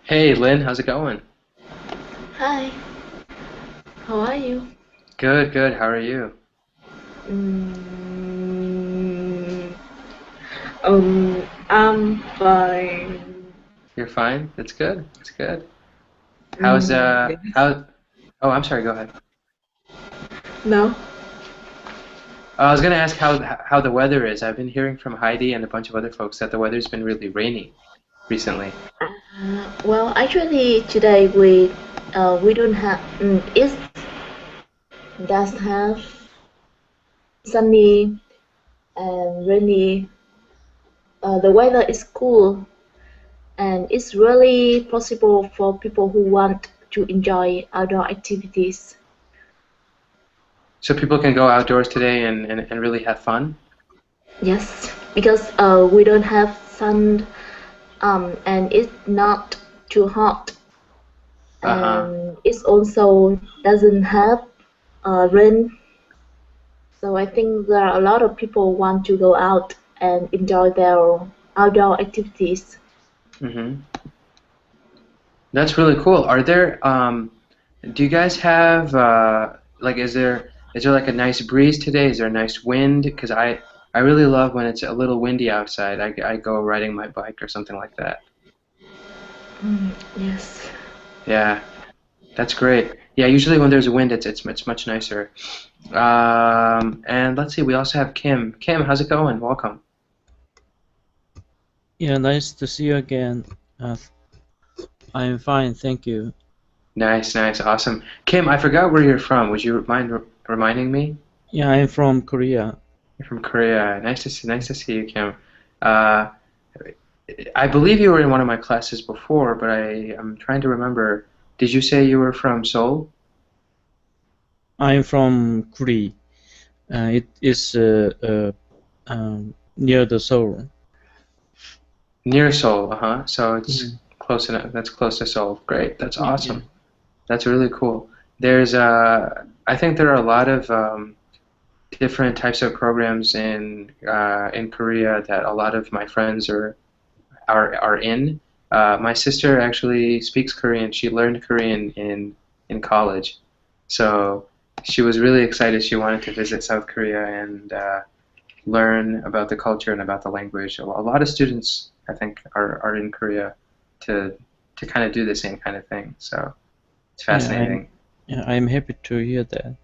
Hey Lynn, how's it going? Hi, how are you? Good, good. How are you? Mm, I'm fine. You're fine? That's good. That's good. How's Yes. how Oh, I'm sorry, go ahead. No. I was gonna ask how the weather is. I've been hearing from Heidi and a bunch of other folks that the weather's been really rainy recently. Well, actually, today we don't have. It does have sunny and rainy. The weather is cool, and it's really possible for people who want to enjoy outdoor activities. So people can go outdoors today and really have fun? Yes, because we don't have sun, and it's not too hot, Uh-huh. and it also doesn't have rain. So I think there are a lot of people want to go out and enjoy their outdoor activities. Mm-hmm. That's really cool. Are there do you guys have like is there like a nice breeze today? Is there a nice wind? Because I really love when it's a little windy outside. I go riding my bike or something like that. Yes. Yeah, that's great. Yeah, usually when there's a wind, it's much nicer. And let's see, we also have Kim. Kim, how's it going? Welcome. Yeah, nice to see you again. I'm fine, thank you. Nice, nice, awesome. Kim, I forgot where you're from. Would you mind reminding me? Yeah, I'm from Korea. You're from Korea. Nice to see you, Kim. Uh, I believe you were in one of my classes before, but I'm trying to remember. Did you say you were from Seoul? I'm from Korea. It is near the Seoul. Near Seoul, uh-huh. So Yeah, it's close enough. That's close to Seoul. Great. That's yeah, yeah. awesome. That's really cool. I think there are a lot of different types of programs in Korea that a lot of my friends are in. My sister actually speaks Korean. She learned Korean in college, so she was really excited. She wanted to visit South Korea and learn about the culture and about the language. A lot of students, I think, are in Korea to to kind of do the same kind of thing. So it's Yeah, I'm fascinating. yeah, I'm happy to hear that.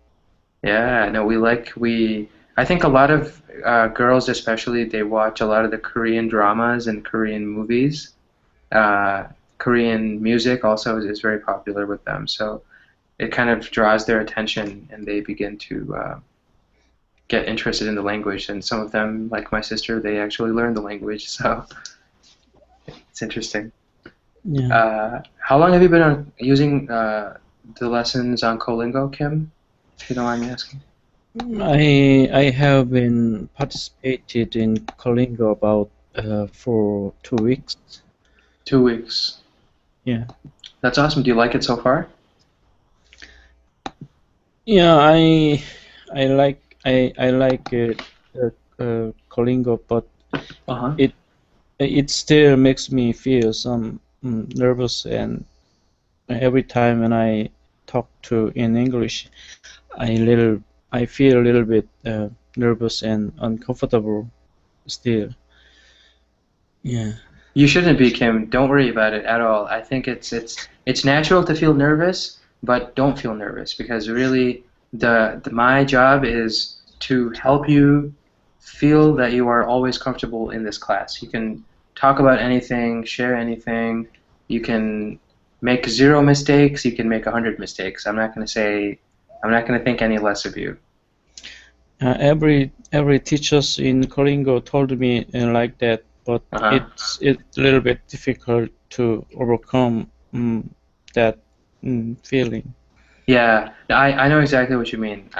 Yeah, no, we. I think a lot of girls, especially, they watch a lot of the Korean dramas and Korean movies. Uh, Korean music also is very popular with them, so it kind of draws their attention, and they begin to get interested in the language. And some of them, like my sister, they actually learn the language, so it's interesting. Yeah, How long have you been using the lessons on Colingo, Kim? If you don't mind me asking. I have been participated in Kolingo about for 2 weeks. 2 weeks. Yeah, That's awesome. Do you like it so far? yeah. I like Kolingo, but Uh-huh. it it still makes me feel some nervous, and every time when I talk to in English, I feel a little bit nervous and uncomfortable still. Yeah, You shouldn't be, Kim. Don't worry about it at all. I think it's natural to feel nervous, but don't feel nervous because really my job is to help you feel that you are always comfortable in this class. You can talk about anything, share anything. You can make zero mistakes. You can make 100 mistakes. I'm not going to think any less of you. every teachers in Kolingo told me like that, but Uh-huh. it's a little bit difficult to overcome that feeling. Yeah, I know exactly what you mean.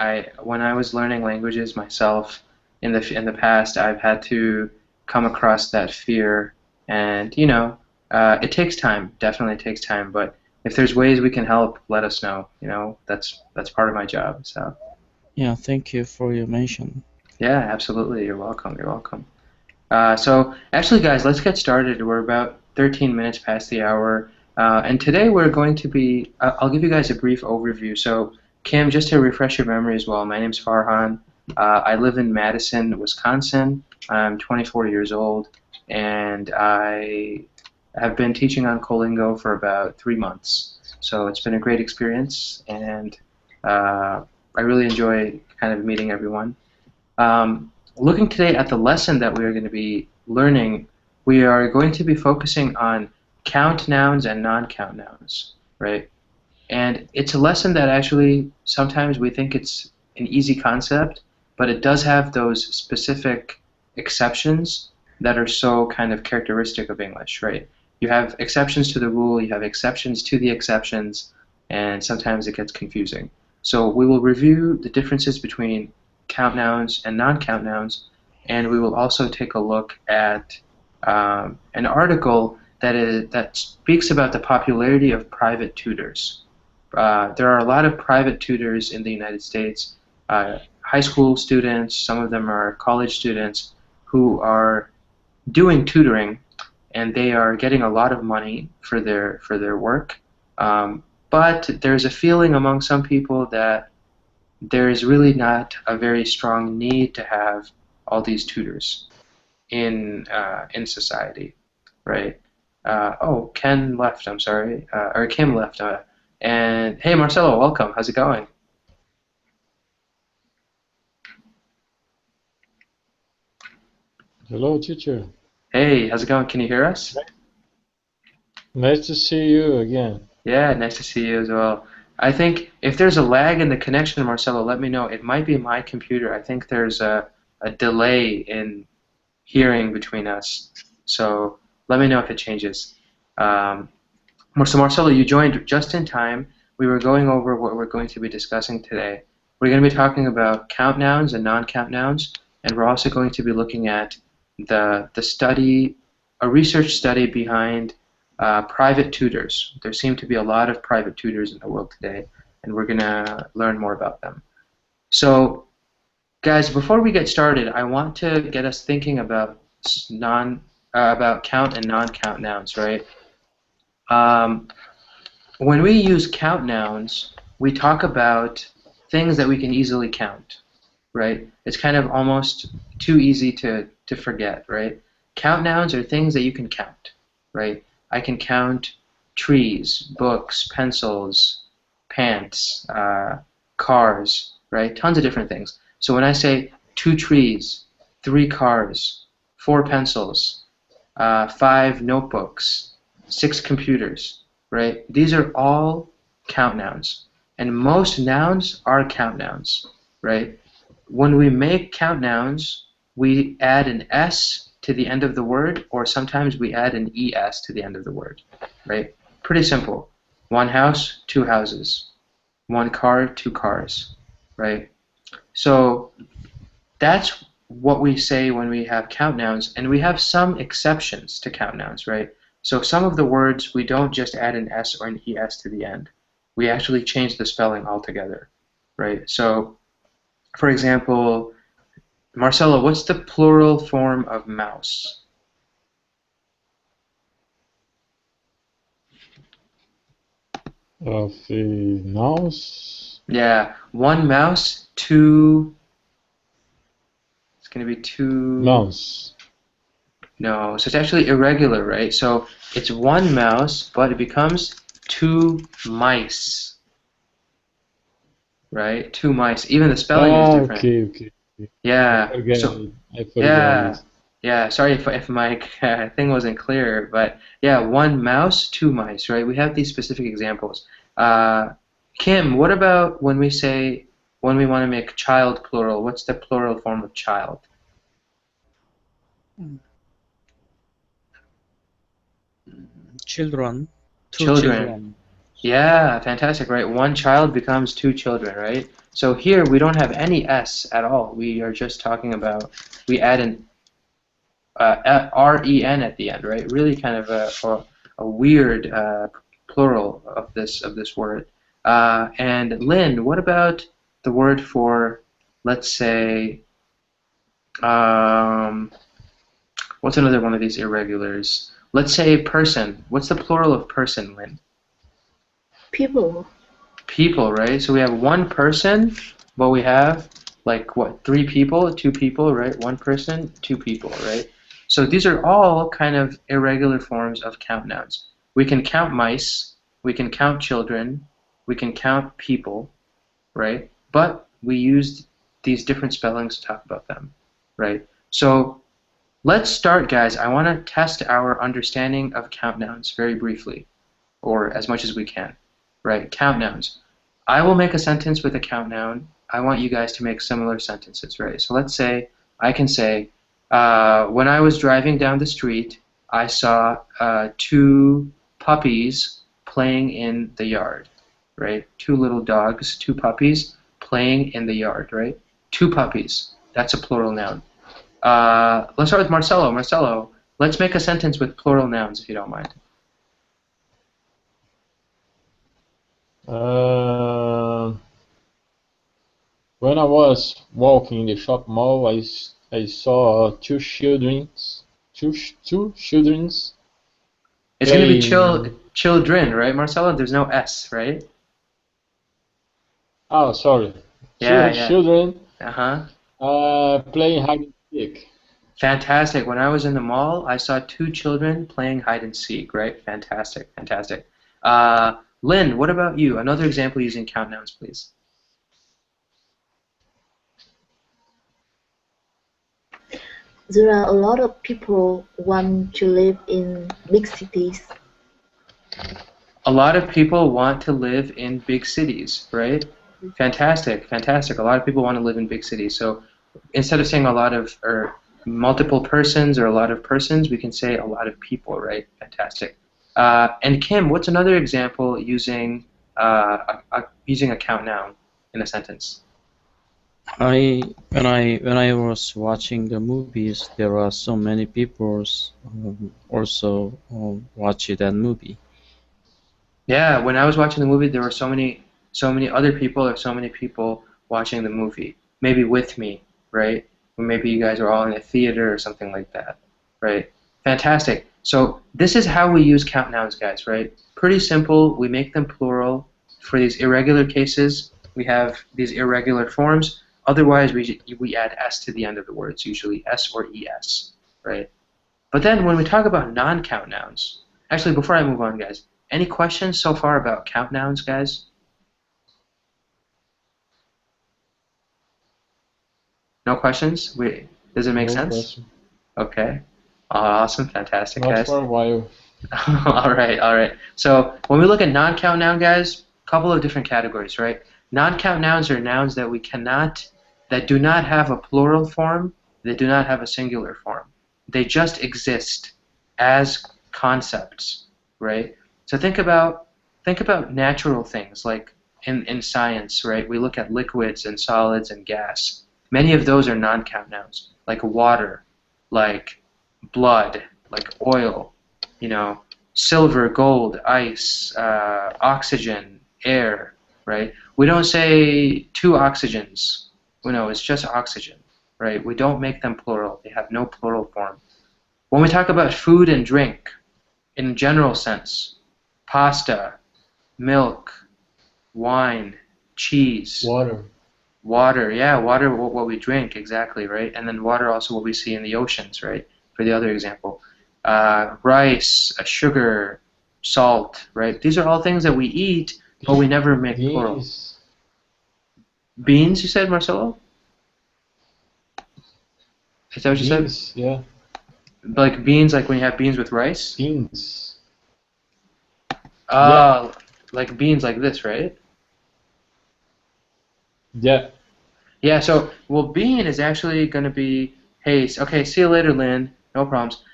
When I was learning languages myself in the past, I've had to come across that fear, and it takes time. Definitely takes time. But if there's ways we can help, let us know. That's part of my job. So Yeah, thank you for your mention. yeah, absolutely. You're welcome. You're welcome. So actually, guys, let's get started. We're about 13 minutes past the hour. And today we're going to be, I'll give you guys a brief overview. So, Kim, just to refresh your memory as well, my name's Farhan. I live in Madison, Wisconsin. I'm 24 years old, and I have been teaching on Colingo for about 3 months. So it's been a great experience, and I really enjoy kind of meeting everyone. Looking today at the lesson that we are going to be learning, we are going to be focusing on count nouns and non-count nouns, right? And it's a lesson that actually sometimes we think it's an easy concept, but it does have those specific exceptions that are so kind of characteristic of English, right? You have exceptions to the rule, you have exceptions to the exceptions, and sometimes it gets confusing. So we will review the differences between count nouns and non-count nouns, and we will also take a look at an article that speaks about the popularity of private tutors. There are a lot of private tutors in the United States, high school students, some of them are college students who are doing tutoring, and they are getting a lot of money for their work. But there's a feeling among some people that there is really not a very strong need to have all these tutors in society, right? Oh, Ken left. I'm sorry, or Kim left. And hey, Marcelo, welcome. How's it going? Hello, teacher. Hey, how's it going? Can you hear us? Nice to see you again. Yeah, nice to see you as well. I think if there's a lag in the connection, Marcelo, let me know. It might be my computer. I think there's a delay in hearing between us. So let me know if it changes. So Marcelo, you joined just in time. We were going over what we're going to be discussing today. We're going to be talking about count nouns and non-count nouns, and we're also going to be looking at the study, a research study behind private tutors. There seem to be a lot of private tutors in the world today, and we're going to learn more about them. So, guys, before we get started, I want to get us thinking about count and non-count nouns, right? When we use count nouns, we talk about things that we can easily count, right? It's kind of almost too easy to forget, right? Count nouns are things that you can count, right? I can count trees, books, pencils, pants, cars, right? Tons of different things. So when I say 2 trees, 3 cars, 4 pencils, 5 notebooks, 6 computers, right? These are all count nouns. And most nouns are count nouns, right? When we make count nouns, we add an S to the end of the word, or sometimes we add an ES to the end of the word, right? Pretty simple. 1 house, 2 houses. 1 car, 2 cars, right? So that's what we say when we have count nouns, and we have some exceptions to count nouns, right? So some of the words, we don't just add an S or an ES to the end. We actually change the spelling altogether, right? So, for example, Marcelo, what's the plural form of mouse? Of a mouse. Yeah, 1 mouse, 2. It's going to be 2. Mouse. No, so it's actually irregular, right? So it's 1 mouse, but it becomes 2 mice, right? 2 mice. Even the spelling is different. Okay. Yeah. I forget So it. yeah, yeah. Sorry if my thing wasn't clear, but yeah, 1 mouse, 2 mice, right? We have these specific examples. Kim, what about when we want to make child plural? What's the plural form of child? Children. 2 Children. children. Yeah, fantastic, right? 1 child becomes 2 children, right? So here we don't have any S at all. We are just talking about, we add an R-E-N at the end, right? Really kind of a weird plural of this word. And Lynn, what about the word for, let's say, what's another one of these irregulars? Let's say person. What's the plural of person, Lynn? People. People, right? So we have one person, but we have like what, 3 people, 2 people, right? One person, 2 people, right? So these are all kind of irregular forms of count nouns. We can count mice, we can count children, we can count people, right? But we used these different spellings to talk about them, right? So let's start, guys. I want to test our understanding of count nouns very briefly, or as much as we can, right? Count nouns. I will make a sentence with a count noun. I want you guys to make similar sentences, right? So let's say, I can say, when I was driving down the street, I saw 2 puppies playing in the yard, right? 2 little dogs, 2 puppies playing in the yard, right? 2 puppies. That's a plural noun. Let's start with Marcelo. Marcelo, let's make a sentence with plural nouns, if you don't mind. When I was walking in the shop mall, I saw two childrens It's going to be playing. children, right, Marcelo? There's no S, right? Oh, sorry. Yeah, Two yeah. children playing hide and seek. Fantastic. When I was in the mall, I saw 2 children playing hide and seek, right? Fantastic, fantastic. Lynn, what about you? Another example using count nouns, please. There are a lot of people want to live in big cities. A lot of people want to live in big cities, right? Fantastic, fantastic. A lot of people want to live in big cities. So instead of saying a lot of, or multiple persons or a lot of persons, we can say a lot of people, right? Fantastic. And Kim, what's another example using using a count noun in a sentence? When I was watching the movies, there are so many people also watch that movie. Yeah, when I was watching the movie, there were so many other people, or so many people watching the movie, maybe with me, right? Or maybe you guys are all in a theater or something like that, right? Fantastic. So this is how we use count nouns, guys, right? Pretty simple. We make them plural. For these irregular cases, we have these irregular forms. Otherwise, we add S to the end of the words, usually S or ES, right? But then when we talk about non-count nouns, actually, before I move on, guys, any questions so far about count nouns, guys? No questions? Does it make No sense? question. Okay. Awesome, fantastic, Not guys. for a while. All right, all right. So when we look at non-count noun, guys, a couple of different categories, right? Non-count nouns are nouns that that do not have a plural form, they do not have a singular form. They just exist as concepts, right? So think about natural things like in science, right? We look at liquids and solids and gas. Many of those are non-count nouns, like water, like blood, like oil, silver, gold, ice, oxygen, air, right? We don't say 2 oxygens. No, it's just oxygen, right? We don't make them plural. They have no plural form. When we talk about food and drink, in general sense, pasta, milk, wine, cheese, water, yeah, water, what we drink, exactly, right? And then water also what we see in the oceans, right? For the other example. Rice, sugar, salt, right? These are all things that we eat, but we never make plural. Beans, you said, Marcelo? Is that what you said? Yeah. Like beans, like when you have beans with rice? Beans. Yeah. Like beans like this, right? Yeah. Yeah, so, well, bean is actually going to be, hey, okay, see you later, Lynn. No problems.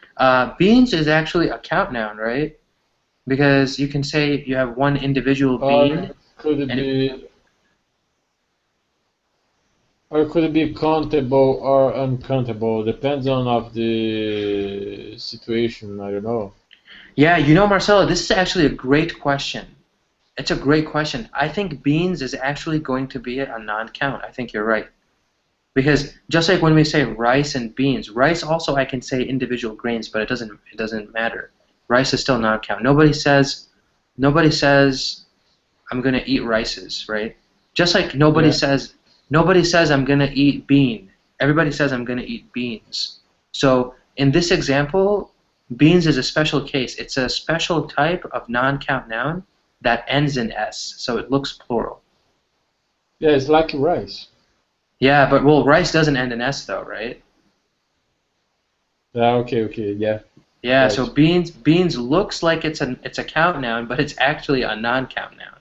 Beans is actually a count noun, right? Because you can say you have one individual bean. Or could it be countable or uncountable? Depends on of the situation. I don't know. Yeah, Marcelo, this is actually a great question. It's a great question. I think beans is actually going to be a non-count. I think you're right. Because just like when we say rice and beans, rice also I can say individual grains, but it doesn't matter. rice is still non-count. Nobody says I'm gonna eat rices, right? Just like Yeah. nobody says I'm gonna eat bean. Everybody says I'm gonna eat beans. So in this example, beans is a special case. It's a special type of non-count noun that ends in s, so it looks plural. Yeah, it's like rice. Yeah, but well, rice doesn't end in s though, right? Yeah, okay, yeah, Yeah, so right. beans looks like it's a count noun, but it's actually a non-count noun,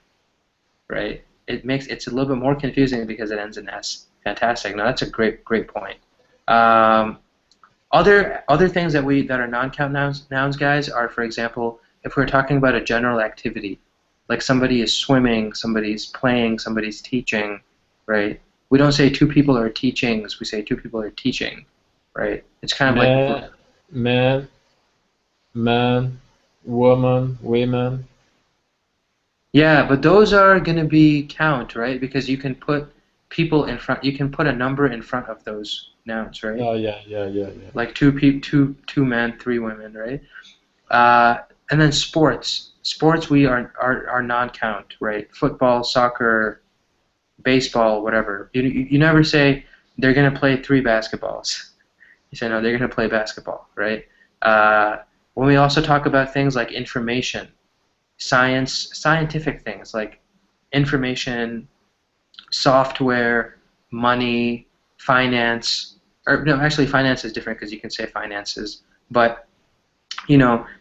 right? It's a little bit more confusing because it ends in s. Fantastic. No, that's a great point. Um, other things that are non-count nouns, guys, are, for example, if we're talking about a general activity, like somebody is swimming, somebody's playing, somebody's teaching, right? We don't say two people are teachings. We say two people are teaching, right? It's kind of like Man, man, man, woman, women. yeah, but those are going to be count, right? Because you can put people in front. You can put a number in front of those nouns, right? Oh yeah. Like two men, three women, right? And then sports. Sports we are non-count, right? Football, soccer, baseball, whatever. You never say they're going to play three basketballs. You say no, they're going to play basketball, right? When we also talk about things like information, scientific things like information, software, money, finance, or no, actually finance is different because you can say finances, but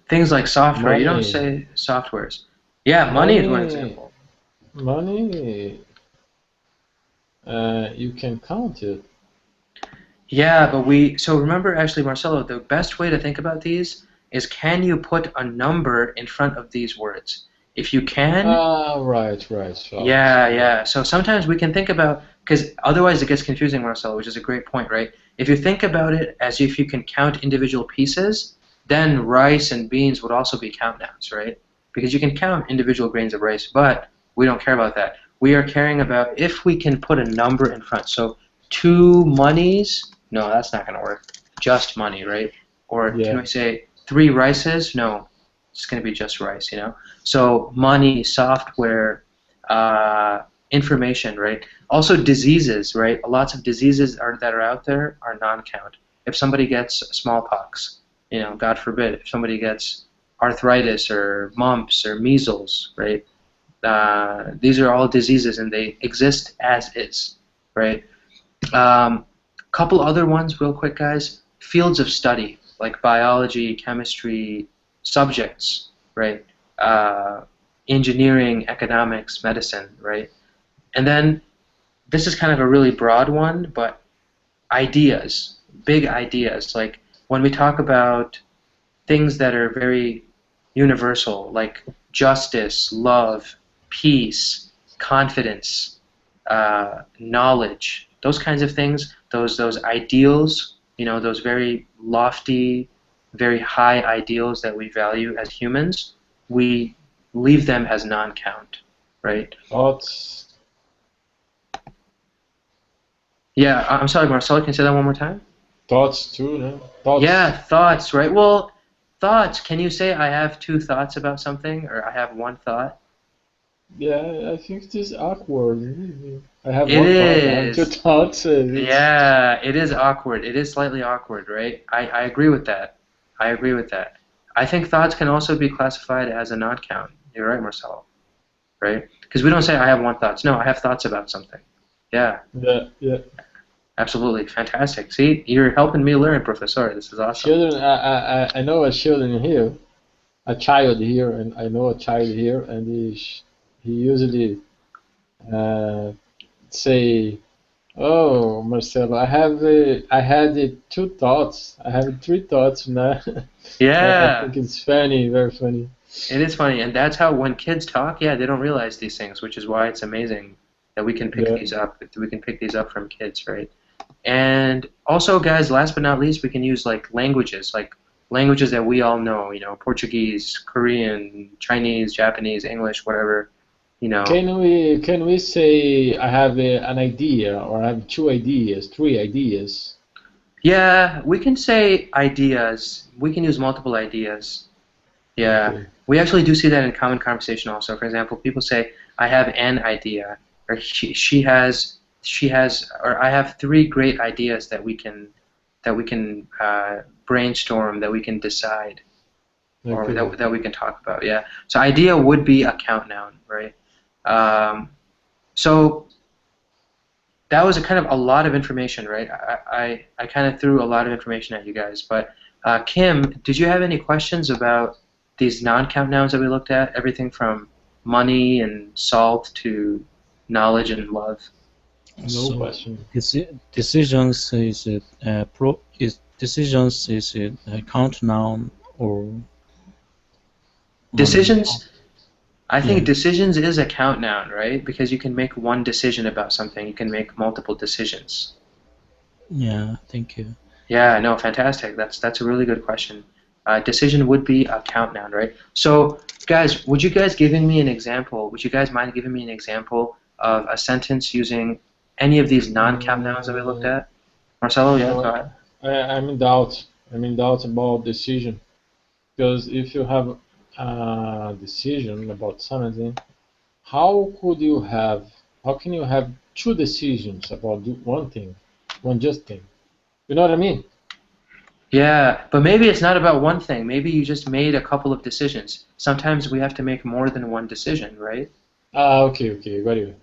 things like software, you don't Money, say softwares. Yeah, money is one money, example. money. You can count it. Yeah, so remember, actually, Marcelo, the best way to think about these is, can you put a number in front of these words? If you can, Ah, right. yeah, So yeah. So sometimes we can think about, because otherwise it gets confusing, Marcelo, which is a great point, right? If you think about it as if you can count individual pieces, then rice and beans would also be count nouns, right? Because you can count individual grains of rice, but we don't care about that. We are caring about if we can put a number in front. So two monies, no, that's not going to work. Just money, right? Or can yeah. we say three rices? No, it's going to be just rice, you know? So money, software, information, right? Also diseases, right? Lots of diseases that are out there are non-count. If somebody gets smallpox, God forbid, if somebody gets arthritis or mumps or measles, right? These are all diseases and they exist as is, right? Couple other ones real quick, guys. Fields of study, like biology, chemistry, subjects, right? Uh, Engineering, economics, medicine, right? And then this is kind of a really broad one, but ideas, big ideas, like when we talk about things that are very universal, like justice, love, peace, confidence, knowledge, those kinds of things, those ideals, those very lofty, very high ideals that we value as humans, we leave them as non-count, right? Thoughts, Yeah, I'm sorry, Marcelo, can you say that one more time? thoughts too, no? Yeah, Thoughts. thoughts, right? Well, thoughts, can you say I have two thoughts about something, or I have one thought? Yeah, I think it is awkward. I have It one thought. I have two is. thoughts. It's Yeah, it is awkward. It is slightly awkward, right? I agree with that. I agree with that. I think thoughts can also be classified as a non-count. You're right, Marcelo, right? Because we don't say I have one thoughts. No, I have thoughts about something. Yeah, yeah. absolutely. Fantastic. See, you're helping me learn, Professor. This is awesome. Children, I know a children here, a child here, and I know a child here, and he usually uh, say, "Oh, Marcelo, I had two thoughts. I have three thoughts now." I Yeah. think it's funny, very funny. It is funny, and that's how when kids talk, yeah, they don't realize these things, which is why it's amazing that we can pick Yeah, these up. We can pick these up from kids, right? And also, guys, last but not least, we can use like languages that we all know, Portuguese, Korean, Chinese, Japanese, English, whatever, you know. can we say I have an idea, or I have two ideas, three ideas? Yeah, we can say ideas. We can use multiple ideas. Yeah, Okay. we actually do see that in common conversation also. For example, people say, "I have an idea," or she has, or I have three great ideas that we can brainstorm, that we can decide, or Okay. that we can talk about. Yeah. So idea would be a count noun, right? So that was a kind of a lot of information, right? I kind of threw a lot of information at you guys, but Kim, did you have any questions about these non-count nouns that we looked at? Everything from money and salt to knowledge and love. No So question. decisions is it decisions is it a count noun or Decisions, I think yeah, decisions is a count noun, right? Because you can make one decision about something. You can make multiple decisions. yeah, thank you. Yeah, no, fantastic. That's a really good question. Decision would be a count noun, right? So, guys, would you guys giving me an example? Would you guys mind giving me an example of a sentence using any of these non-count nouns that we looked Mm, at? Marcelo, yeah, go no, ahead. I'm in doubt. I'm in doubt about decision because if you have a decision about something, how could you have? How can you have two decisions about one thing, one just thing? You know what I mean? Yeah, but maybe it's not about one thing. Maybe you just made a couple of decisions. Sometimes we have to make more than one decision, right? Ah, okay, okay, got you.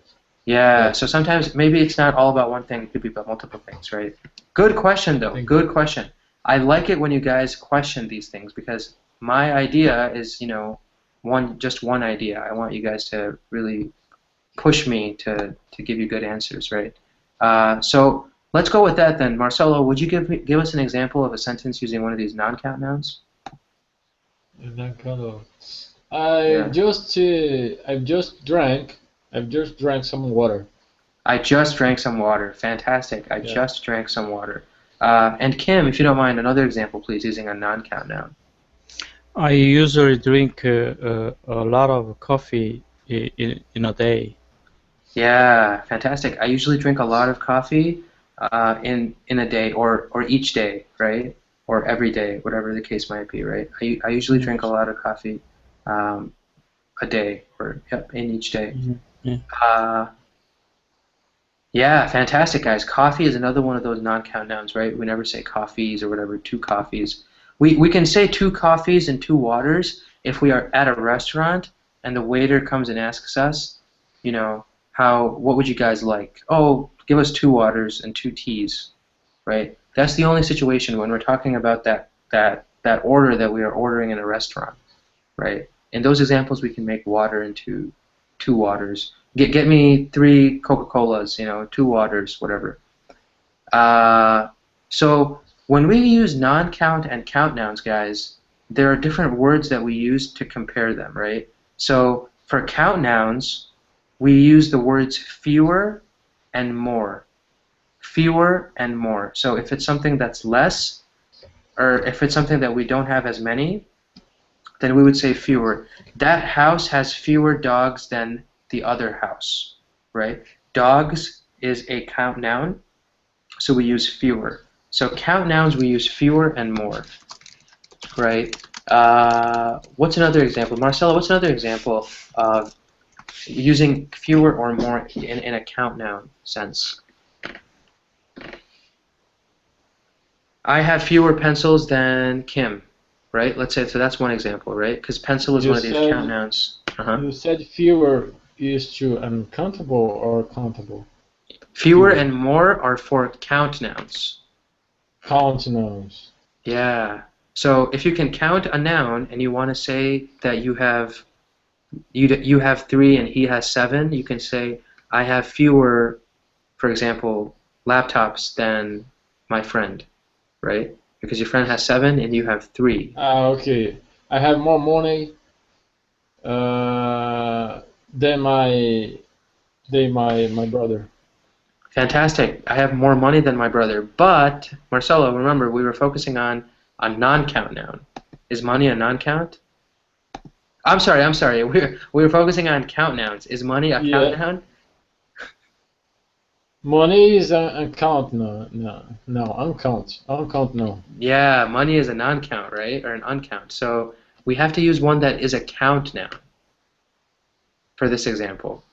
Yeah, Got so sometimes maybe it's not all about one thing, it could be about multiple things, right? Good question, you. though. Thank you. Good question. I like it when you guys question these things because my idea is, just one idea. I want you guys to really push me to give you good answers, right? So let's go with that then. Marcelo, would you give us an example of a sentence using one of these non-count nouns? And then kind of, Yeah. I've just drank some water. I just drank some water. Fantastic. I Yeah. just drank some water. And Kim, if you don't mind, another example, please, using a non-count noun. I usually drink a lot of coffee in a day. Yeah, fantastic. I usually drink a lot of coffee in a day or each day, right? Or every day, whatever the case might be, right? I usually drink a Yes. lot of coffee um, a day or yep, in each day. Mhm. Yeah. Uh, yeah, fantastic, guys. Coffee is another one of those non-count nouns, right? We never say coffees or whatever, two coffees. We can say two coffees and two waters if we are at a restaurant and the waiter comes and asks us, what would you guys like? Oh, give us two waters and two teas, right? That's the only situation when we're talking about that order that we are ordering in a restaurant, right? In those examples, we can make water into two waters. Get me three Coca-Colas, two waters, whatever. Uh, so when we use non-count and count nouns, guys, there are different words that we use to compare them, right? So for count nouns, we use the words fewer and more. Fewer and more. So if it's something that's less, or if it's something that we don't have as many, then we would say fewer. That house has fewer dogs than the other house, right? Dogs is a count noun, so we use fewer. So count nouns, we use fewer and more, right? What's another example? Marcelo, what's another example of using fewer or more in a count noun sense? I have fewer pencils than Kim, right? Let's say, so that's one example, right? Because pencil is You one of these count said nouns. you said fewer is to uncountable or countable? Fewer Fewer. and more are for count nouns. Count nouns. Yeah. So if you can count a noun and you want to say that you have three and he has seven, you can say I have fewer, for example, laptops than my friend, right? Because your friend has seven and you have three. Ah, okay. I have more money uh, than my brother. Fantastic. I have more money than my brother. But, Marcelo, remember, we were focusing on a non-count noun. Is money a non-count? I'm sorry, I'm sorry. We were focusing on count nouns. Is money a count Yeah, noun? money is a count no, uncount no. Yeah, money is a non-count, right? Or an uncount. So we have to use one that is a count noun for this example.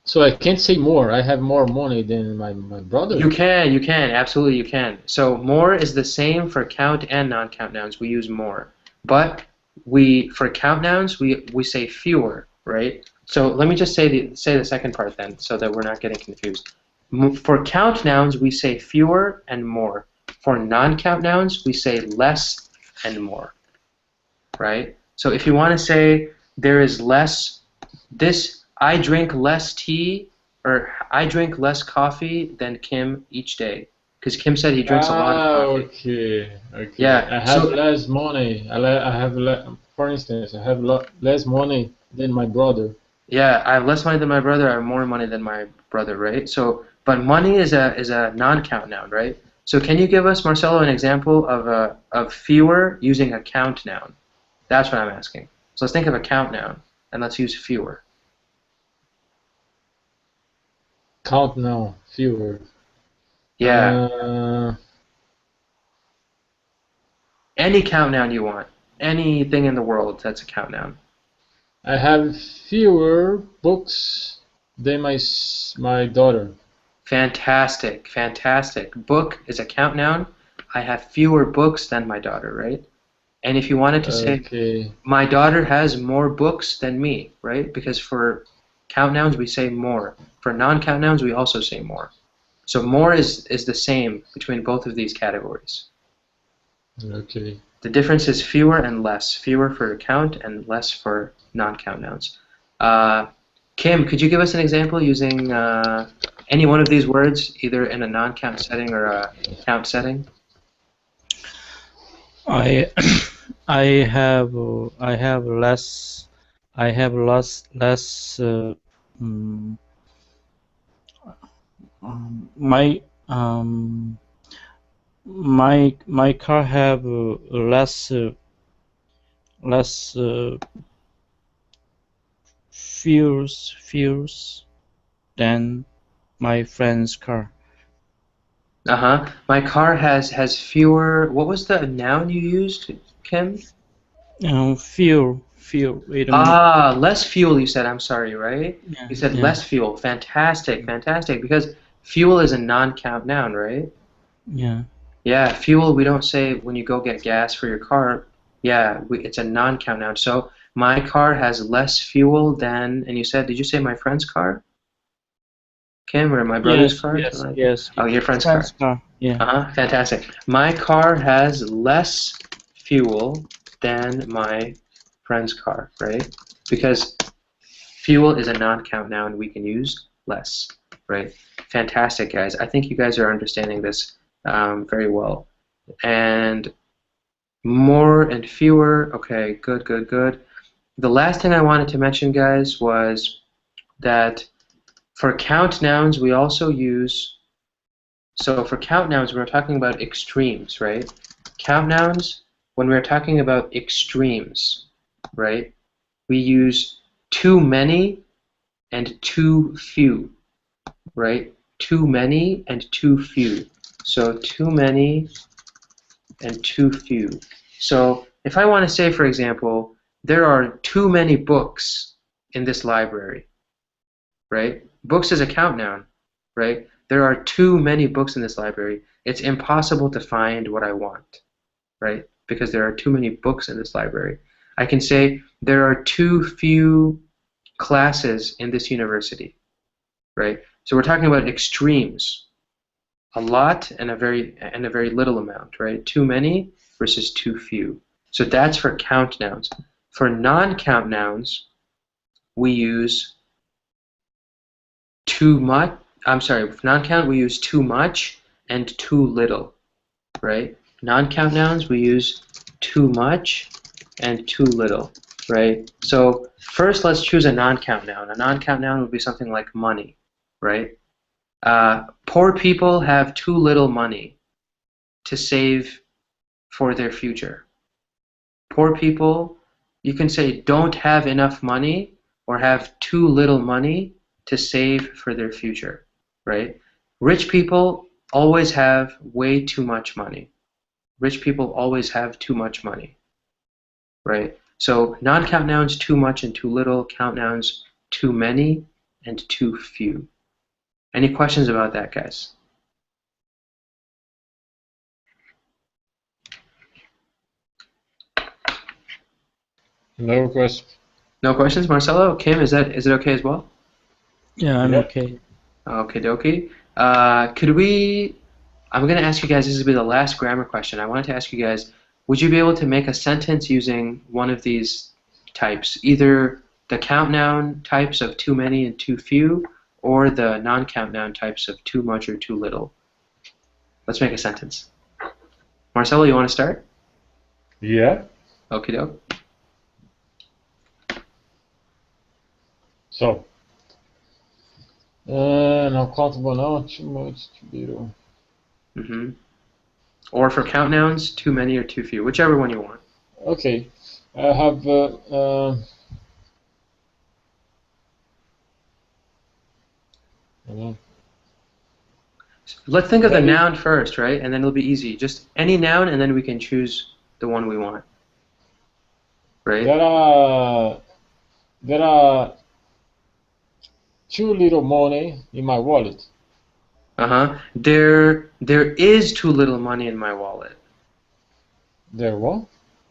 So I can't say more. I have more money than my brother. You can, absolutely you can. So more is the same for count and non-count nouns. We use more. But for count nouns, we say fewer, right? So let me just say the second part then, so that we're not getting confused. For count nouns, we say fewer and more. For non-count nouns, we say less and more, right? So if you want to say there is less, I drink less tea, or I drink less coffee than Kim each day, because Kim said he drinks a lot of coffee. Okay. Yeah. I have less money. For instance, I have less money than my brother. Yeah, I have less money than my brother. I have more money than my brother, right? So, but money is a non-count noun, right? So, can you give us, Marcelo, an example of fewer using a count noun? That's what I'm asking. So let's think of a count noun, and let's use fewer. Count now, fewer. Yeah. Any count noun you want. Anything in the world that's a count noun. I have fewer books than my daughter. Fantastic, fantastic. Book is a count noun. I have fewer books than my daughter, right? And if you wanted to say, my daughter has more books than me, right? Because for count nouns, we say more. For non-count nouns, we also say more. So more is the same between both of these categories. Okay. The difference is fewer and less. Fewer for count and less for non-count nouns. Kim, could you give us an example using any one of these words, either in a non-count setting or a count setting? I I have less. I have less. My my car have less fuels than my friend's car. My car has fewer. What was the noun you used, Kim? Fuel. Less fuel. You said. I'm sorry, right? Yeah, You said yeah, less fuel. Fantastic, fantastic. Because fuel is a non-count noun, right? yeah. Yeah, fuel. We don't say when you go get gas for your car. Yeah, it's a non-count noun. So my car has less fuel than. And you said, did you say my friend's car? Kim, or my brother's car? Something like that? Yes. Oh, your friend's Friend's car. car. Yeah. Fantastic. My car has less fuel than my friend's car, right? Because fuel is a non-count noun, we can use less, right? Fantastic, guys. I think you guys are understanding this very well. And more and fewer. Okay, good, good, good. The last thing I wanted to mention, guys, was that for count nouns, we also use. So for count nouns, we're talking about extremes, right? Count nouns, when we're talking about extremes, right, we use too many and too few, right? Too many and too few. So too many and too few. So if I want to say, for example, there are too many books in this library, right? Books is a count noun, right? There are too many books in this library. It's impossible to find what I want, right? Because there are too many books in this library. I can say there are too few classes in this university, right? So we're talking about extremes, a lot and a very little amount, right? Too many versus too few. So that's for count nouns. For non-count nouns, we use too much. I'm sorry, with non-count we use too much and too little, right? Non-count nouns we use too much and too little, right? So first let's choose a non-count noun. A non-count noun would be something like money, right? Poor people have too little money to save for their future. Poor people, you can say don't have enough money or have too little money to save for their future, right? Rich people always have way too much money. Rich people always have too much money. right? So non-count nouns, too much and too little. Count nouns, too many and too few. Any questions about that, guys? No question. No questions, Marcelo? Kim, is it okay as well? Yeah, I'm Yep. okay. Okay, dokie. I'm going to ask you guys, this will be the last grammar question. I wanted to ask you guys, would you be able to make a sentence using one of these types, either the count noun types of too many and too few, or the non-count noun types of too much or too little? Let's make a sentence. Marcelo, you want to start? Yeah. Okie doke. So, não countable não, too much, too little. Mm-hmm. Or for count nouns, too many or too few, whichever one you want. Okay, I have Let's think of the Maybe- noun first, right? And then it'll be easy. Just any noun, and then we can choose the one we want. Right? there are too little money in my wallet. Uh-huh. There is too little money in my wallet. There what?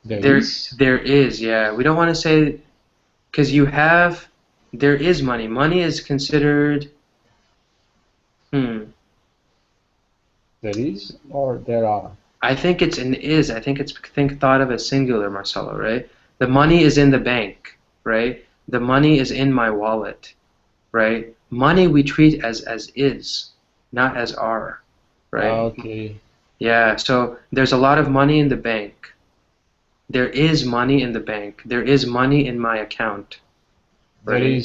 There is? is, yeah. We don't want to say, because there is money. Money is considered, There is or there are? I think it's an is. I think it's thought of as singular, Marcelo, right? The money is in the bank, right? The money is in my wallet, right? Money we treat as is, not as are, right? Okay. Yeah, so there's a lot of money in the bank. There is money in the bank. There is money in my account. Right?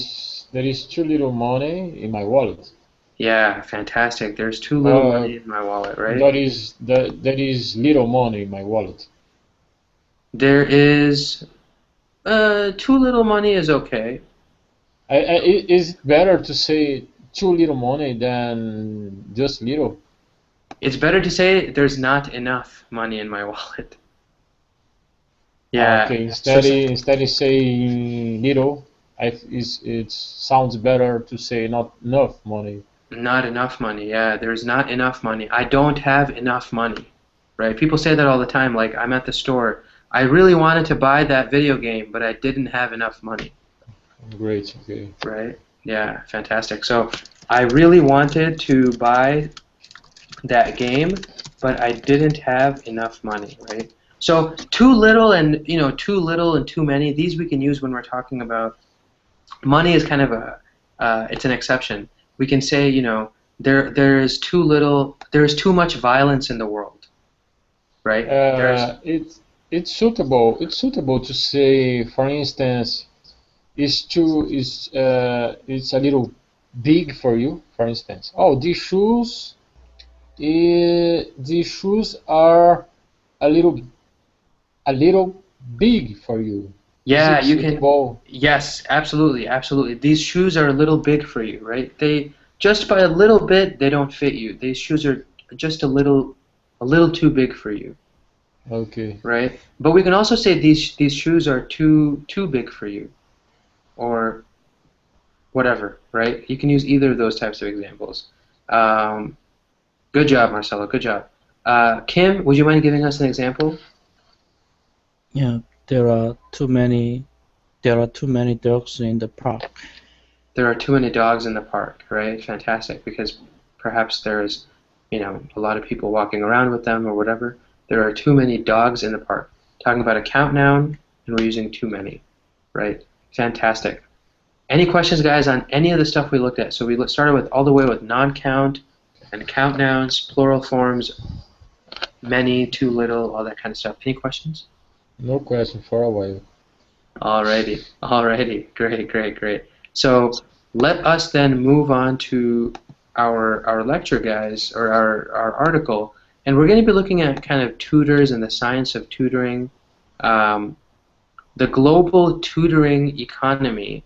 There is too little money in my wallet. Yeah, fantastic. There's too little money in my wallet, right? There is little money in my wallet. There is too little money is okay. Is it better to say too little money than just little? It's better to say there's not enough money in my wallet. Yeah. Okay. Instead of saying little, it sounds better to say not enough money. Not enough money. Yeah, there's not enough money. I don't have enough money. Right? People say that all the time. Like, I'm at the store. I really wanted to buy that video game, but I didn't have enough money. Great. Okay. Right? Yeah, fantastic. So I really wanted to buy that game, but I didn't have enough money, right? So too little and too many, these we can use when we're talking about money is kind of it's an exception. We can say, there is too much violence in the world, right? It's suitable to say, for instance, it's a little big for you, for instance. Oh, these shoes are a little big for you. Yeah, Is it you can. suitable? Yes, absolutely, absolutely. These shoes are a little big for you, right? They just by a little bit they don't fit you. These shoes are just a little too big for you, Okay. right? But we can also say these shoes are too big for you, or whatever, right? You can use either of those types of examples. Good job, Marcelo. Good job. Kim, would you mind giving us an example? Yeah, there are too many dogs in the park. There are too many dogs in the park, right? Fantastic, because perhaps there's, a lot of people walking around with them or whatever. There are too many dogs in the park. Talking about a count noun, and we're using too many, right? Fantastic. Any questions, guys, on any of the stuff we looked at? So we started with all the way with non-count and count nouns, plural forms, many, too little, all that kind of stuff. Any questions? No question for a while. Alrighty, great. So let us then move on to our lecture, guys, or our article, and we're going to be looking at kind of tutors and the science of tutoring. The global tutoring economy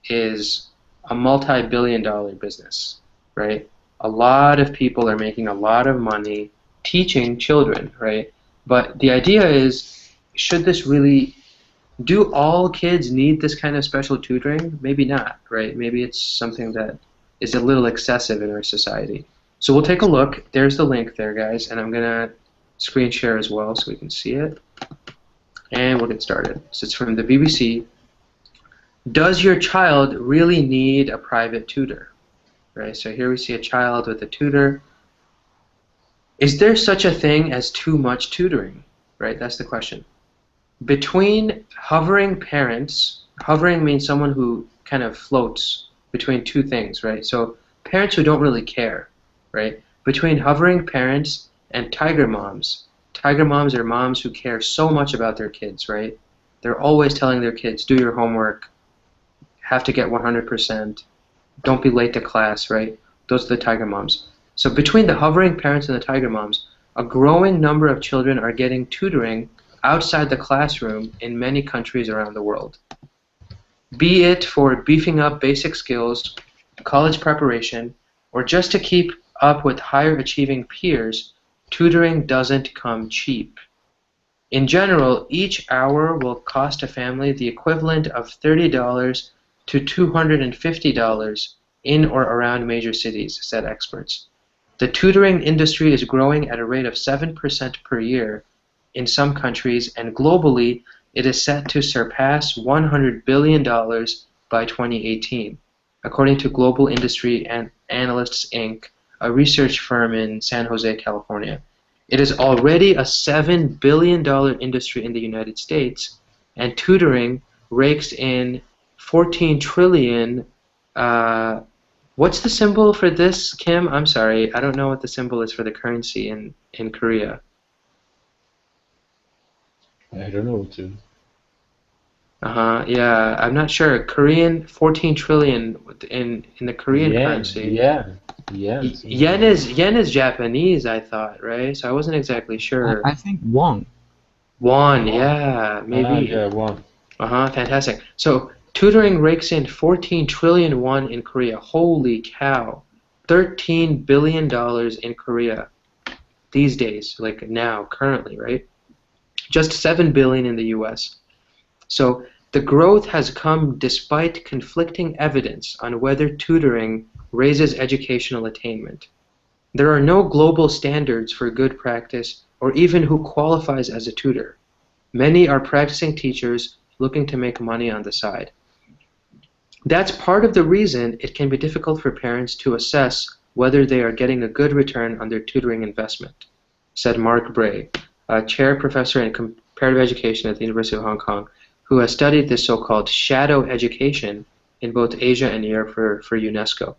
is a multi-billion-dollar business, right? A lot of people are making a lot of money teaching children, right? But the idea is, should this really Do all kids need this kind of special tutoring? Maybe not, right? Maybe it's something that is a little excessive in our society. So we'll take a look. There's the link there, guys, and I'm going to screen share as well so we can see it. And we'll get started. So it's from the BBC. Does your child really need a private tutor? Right, so here we see a child with a tutor. Is there such a thing as too much tutoring? Right, that's the question. Between hovering parents, hovering means someone who kind of floats between two things, right? So parents who don't really care, right? Between hovering parents and tiger moms. Tiger moms are moms who care so much about their kids, right? They're always telling their kids, do your homework, have to get 100%, don't be late to class, right? Those are the tiger moms. So between the hovering parents and the tiger moms, a growing number of children are getting tutoring outside the classroom in many countries around the world. Be it for beefing up basic skills, college preparation, or just to keep up with higher achieving peers, tutoring doesn't come cheap. In general, each hour will cost a family the equivalent of $30 to $250 in or around major cities, said experts. The tutoring industry is growing at a rate of 7% per year in some countries, and globally it is set to surpass $100 billion by 2018, according to Global Industry Analysts, Inc., a research firm in San Jose, California. It is already a $7 billion industry in the United States, and tutoring rakes in 14 trillion. What's the symbol for this, Kim? I'm sorry, I don't know what the symbol is for the currency in Korea. I don't know too. Yeah, I'm not sure. Korean 14 trillion in the Korean currency. Yeah. Yen is Japanese, I thought, right? So I wasn't exactly sure. I think won. Won, yeah, maybe. Yeah, won. Fantastic. So tutoring rakes in 14 trillion won in Korea. Holy cow. $13 billion in Korea these days, like now, currently, right? Just 7 billion in the US. So the growth has come despite conflicting evidence on whether tutoring raises educational attainment. There are no global standards for good practice or even who qualifies as a tutor. Many are practicing teachers looking to make money on the side. That's part of the reason it can be difficult for parents to assess whether they are getting a good return on their tutoring investment, said Mark Bray, a chair professor in comparative education at the University of Hong Kong, who has studied this so-called shadow education in both Asia and Europe for UNESCO.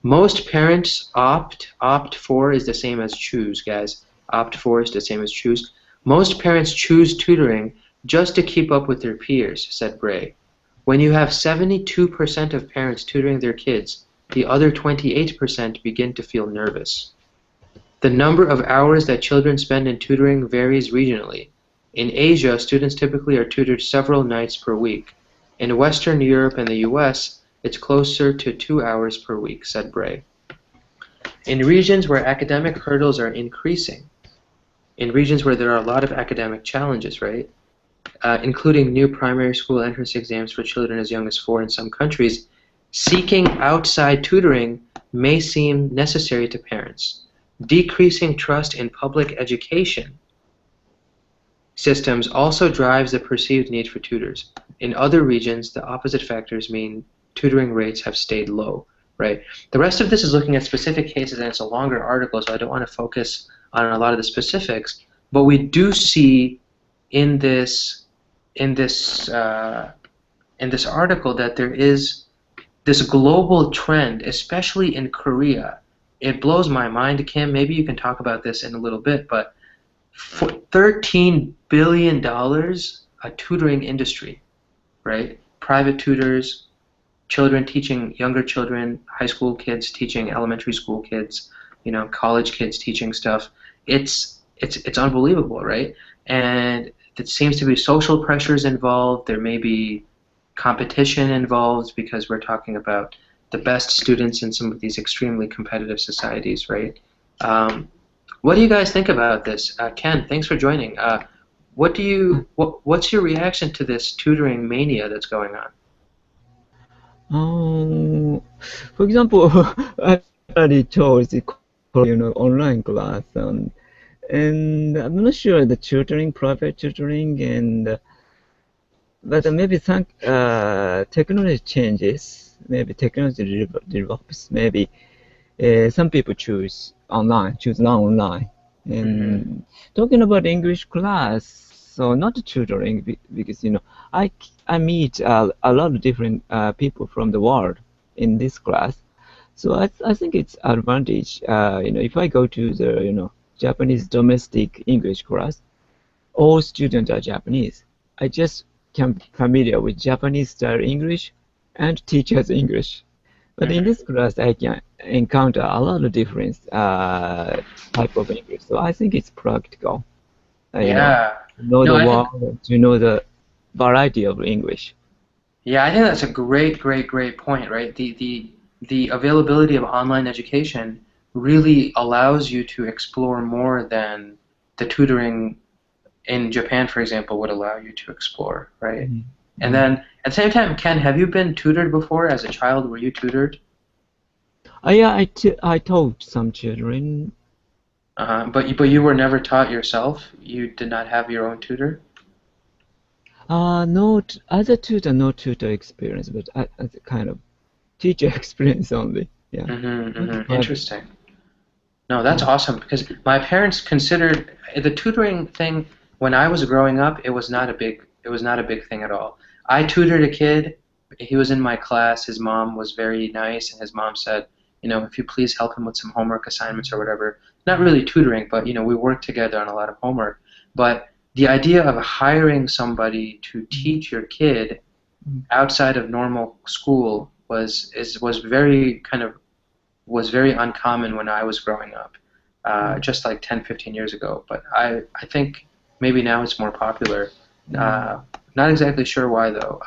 Most parents opt for is the same as choose, guys. Opt for is the same as choose. Most parents choose tutoring just to keep up with their peers, said Bray. When you have 72% of parents tutoring their kids, the other 28% begin to feel nervous. The number of hours that children spend in tutoring varies regionally. In Asia, students typically are tutored several nights per week. In Western Europe and the US, it's closer to 2 hours per week, said Bray. In regions where academic hurdles are increasing, in regions where there are a lot of academic challenges, right, including new primary school entrance exams for children as young as 4 in some countries, seeking outside tutoring may seem necessary to parents. Decreasing trust in public education systems also drives the perceived need for tutors. In other regions, the opposite factors mean tutoring rates have stayed low, right? The rest of this is looking at specific cases, and it's a longer article, so I don't want to focus on a lot of the specifics, but we do see in this article that there is this global trend, especially in Korea. It blows my mind, Kim. Maybe you can talk about this in a little bit, but for $13 billion, a tutoring industry, right? Private tutors, children teaching younger children, high school kids teaching elementary school kids, you know, college kids teaching stuff. It's unbelievable, right? And it seems to be social pressures involved. There may be competition involved because we're talking about the best students in some of these extremely competitive societies, right? What do you guys think about this? Ken, thanks for joining. what's your reaction to this tutoring mania that's going on? For example, I already chose the online class, and I'm not sure the tutoring, private tutoring, and but maybe technology changes, maybe technology develops, maybe some people choose now online. And talking about English class, so not tutoring because I meet a lot of different people from the world in this class. So I think it's advantage. If I go to the Japanese domestic English class, all students are Japanese. I just become familiar with Japanese style English and teachers English. But in this class, I can encounter a lot of different type of English. So I think it's practical. Yeah. Know No, the I think world, to know the variety of English. yeah, I think that's a great point, right? The availability of online education really allows you to explore more than the tutoring in Japan, for example, would allow you to explore, right? Mhm. And then at the same time, Ken, have you been tutored before as a child? Were you tutored? Yeah, I taught some children. But you were never taught yourself? You did not have your own tutor? Not as a tutor, no tutor experience, but as a kind of teacher experience only. Yeah, not private. Interesting. No, that's awesome because my parents considered the tutoring thing when I was growing up, it was not a big thing at all. I tutored a kid. He was in my class. His mom was very nice, and his mom said, if you please help him with some homework assignments or whatever. Not really tutoring, but we worked together on a lot of homework. But the idea of hiring somebody to teach your kid outside of normal school was very uncommon when I was growing up, just like 10, 15 years ago. But I think maybe now it's more popular. Not exactly sure why, though.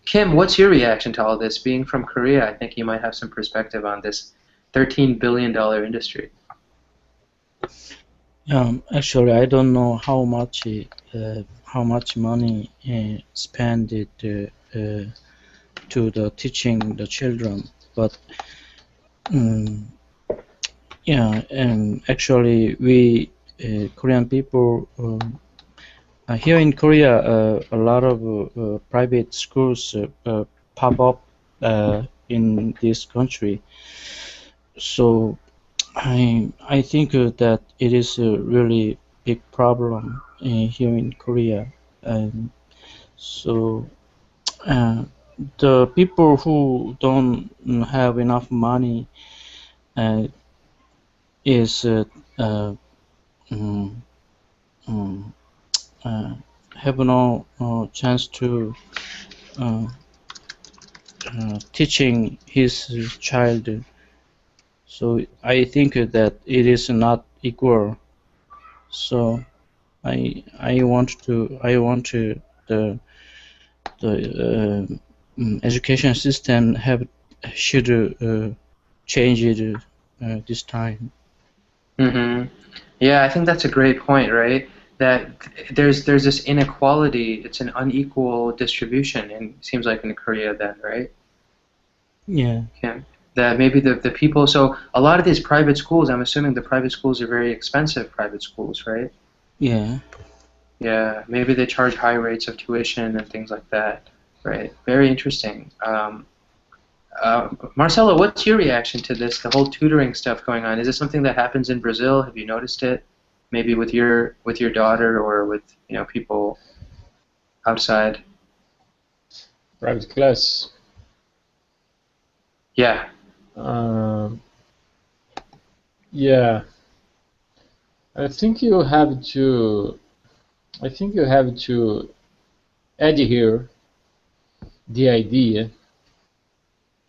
Kim, what's your reaction to all this? Being from Korea, I think you might have some perspective on this $13 billion industry. Actually, I don't know how much money spent to the teaching the children, but yeah, actually, we Korean people here in Korea, a lot of private schools pop up in this country. So I think that it is a really big problem here in Korea. Um, so uh, the people who don't have enough money uh, is uh, mm, mm, uh, have no chance to uh, teaching his child. So I think that it is not equal. So I want to the education system should change it this time. Yeah, I think that's a great point, right? That there's this inequality. It's an unequal distribution, and it seems like in Korea then, right? Yeah, Yeah. That maybe the people. So a lot of these private schools, I'm assuming the private schools are very expensive private schools, right? yeah. Yeah, maybe they charge high rates of tuition and things like that, right? Very interesting. Marcelo, what's your reaction to this, the whole tutoring stuff going on? Is this something that happens in Brazil? Have you noticed it? Maybe with your daughter or with people outside? Private class. Yeah. Um, yeah, I think you have to. I think you have to adhere the idea.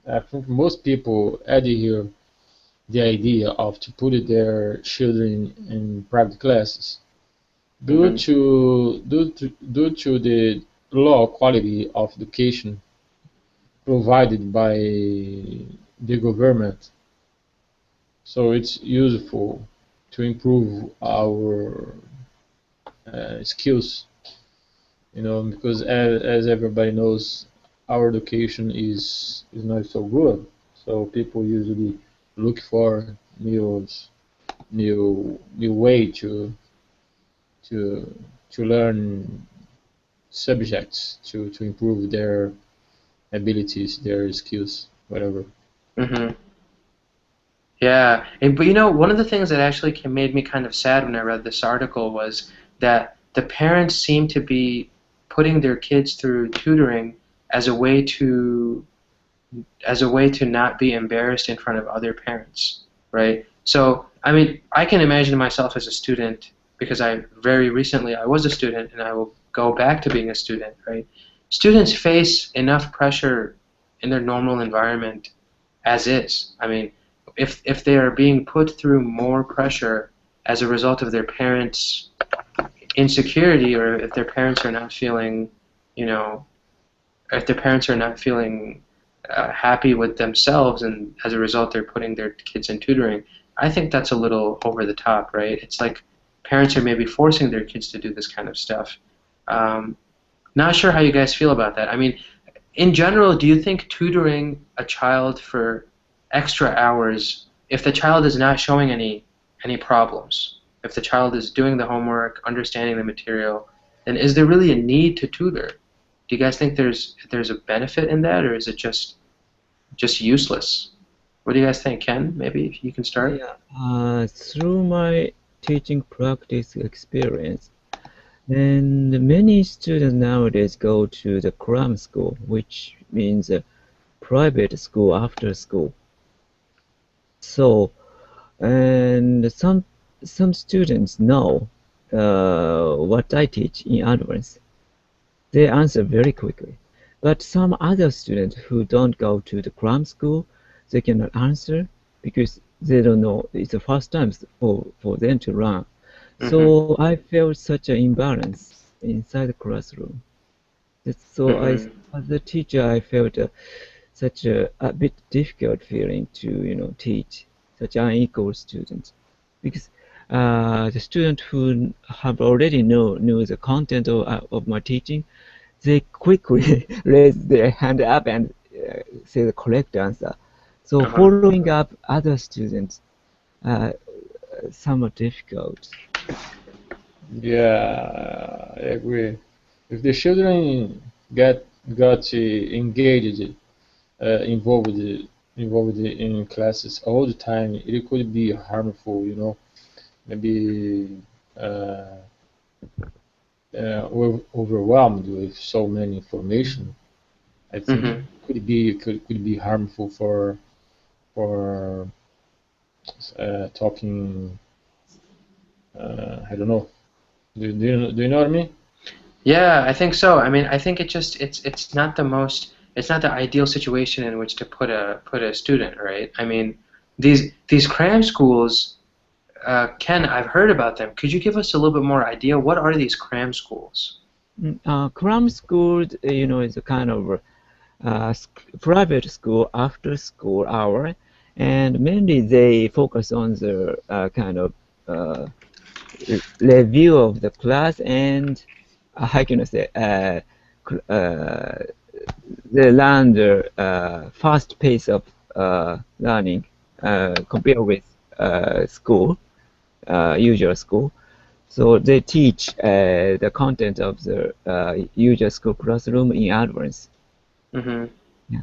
I think most people adhere the idea of to put their children in private classes hmm due to the low quality of education provided by the government. So it's useful to improve our skills. Because as everybody knows, our education is not so good. So people usually look for new way to to learn subjects to improve their abilities, their skills, whatever. Hmm. Yeah, but one of the things that actually made me kind of sad when I read this article was that the parents seem to be putting their kids through tutoring as a way to not be embarrassed in front of other parents, right? So, I mean, I can imagine myself as a student because very recently I was a student and I will go back to being a student, right? Students face enough pressure in their normal environment as is. I mean, if they are being put through more pressure as a result of their parents' insecurity, or if their parents are not feeling, you know, if their parents are not feeling happy with themselves, and as a result they're putting their kids in tutoring, I think that's a little over the top, right? It's like parents are maybe forcing their kids to do this kind of stuff. Um, Not sure how you guys feel about that. I mean, in general, do you think tutoring a child for extra hours, if the child is not showing any problems, if the child is doing the homework, understanding the material, then is there really a need to tutor? Do you guys think there's a benefit in that, or is it just useless? What do you guys think, Ken? Maybe you can start. Yeah, through my teaching practice experience, and many students nowadays go to the cram school, which means a private school after school. So, and some students know what I teach in advance. They answer very quickly. But some other students who don't go to the cram school, they cannot answer because they don't know. It's the first time for them to learn. Mm-hmm. So I felt such an imbalance inside the classroom. So Mm-hmm. as a teacher, I felt such a bit difficult feeling to teach such unequal students because the student who have already knew the content of my teaching, they quickly raise their hand up and say the correct answer. So Uh-huh. following up other students uh, somewhat difficult. Yeah, I agree. If the children got engaged, involved in classes all the time, it could be harmful. Maybe uh, overwhelmed with so many information. I think Mm-hmm. could be harmful for talking. I don't know. Do you know what I mean? Yeah, I think so. I mean, I think it's not the ideal situation in which to put a student, right? I mean, these cram schools, Ken, I've heard about them. Could you give us a little bit more idea? What are these cram schools? Cram school, is a kind of private school after school hour, and mainly they focus on the kind of uh, review of the class and how can I say they learn the fast pace of learning compared with school, usual school. So they teach the content of the usual school classroom in advance. Mm-hmm. Yeah.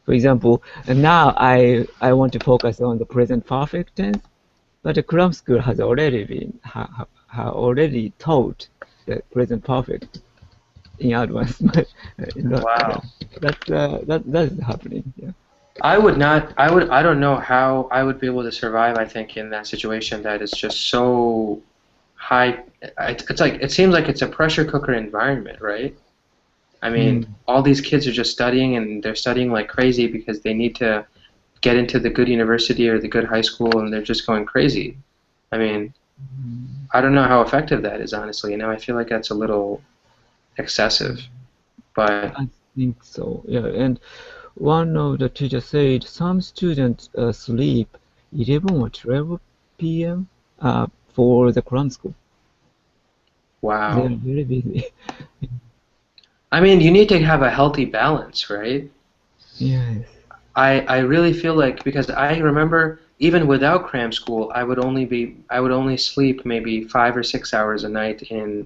For example, now I want to focus on the present perfect tense, but the Cram School has already been already taught the present perfect in advance. But yeah, Wow. that is happening. Yeah. I would not, I would, I don't know how I would be able to survive, I think, in that situation that is just so high. It's like, it seems like it's a pressure cooker environment, right? I mean, Mm. all these kids are just studying and they're studying like crazy because they need to get into the good university or the good high school and they're just going crazy. I mean, I don't know how effective that is, honestly. I feel like that's a little excessive, but I think so. Yeah, and one of the teachers said some students sleep 11 or 12 p.m. For the Cram School. They're Wow. very busy. I mean, you need to have a healthy balance, right? Yes. I really feel like because I remember even without cram school, I would only sleep maybe 5 or 6 hours a night in